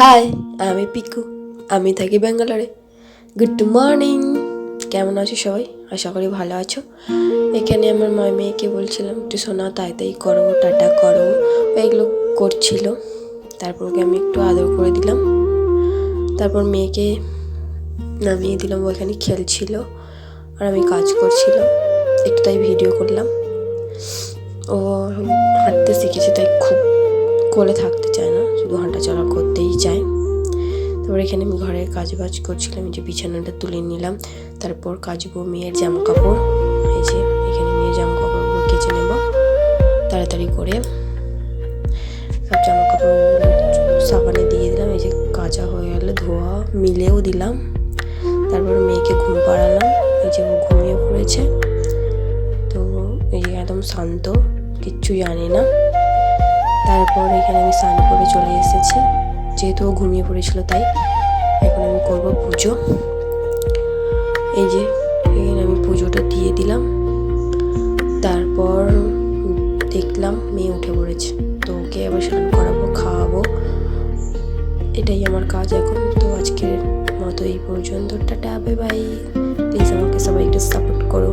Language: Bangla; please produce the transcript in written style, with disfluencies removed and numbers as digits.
হাই, আমি পিকু। আমি থাকি ব্যাঙ্গালোরে। Good morning. কেমন আছো সবাই? আশা করি ভালো আছো। এখানে আমার মেয়েকে বলছিলাম একটু সোনা তাই তাই করো, টাটা করো, এগুলো করছিল। তারপর ওকে আমি একটু আদর করে দিলাম। তারপর মেয়েকে নামিয়ে দিলাম, ওখানে খেলছিল আর আমি কাজ করছিলাম, একটু তাই ভিডিও করলাম। ও হাঁটতে শিখেছে, তাই খুব কোলে থাকতে চায় না, শুধু হাঁটা চলা করতেই চায়। তারপর এখানে আমি ঘরের কাজ বাজ করছিলাম, এই যে বিছানাটা তুলে নিলাম। তারপর কাচবো মেয়ের জামা কাপড়। এই যে এখানে মেয়ের জামা কাপড়গুলো কেচে নেব তাড়াতাড়ি করে। সব জামা কাপড়গুলো সাবানে দিয়ে দিলাম, এই যে কাচা হয়ে গেল, ধোয়া মিলেও দিলাম। তারপর মেয়েকে ঘুম পাড়ালাম, এই যে ও ঘুমিয়ে পড়েছে। তো এই যে একদম শান্ত, কিচ্ছু জানি না। তারপর এখানে আমি স্নান করে চলে এসেছি, যেহেতু ও ঘুমিয়ে পড়েছিল তাই। এখন আমি করবো পুজো। এই যে এখানে আমি পুজোটা দিয়ে দিলাম। তারপর দেখলাম মেয়ে উঠে পড়েছে, তো ওকে আবার স্নান করাবো, খাওয়াবো, এটাই আমার কাজ এখন। তো আজকের মতো এই পর্যন্ত, টাটা, বাই বাই। প্লিজ আমাকে সবাই একটু সাপোর্ট করো।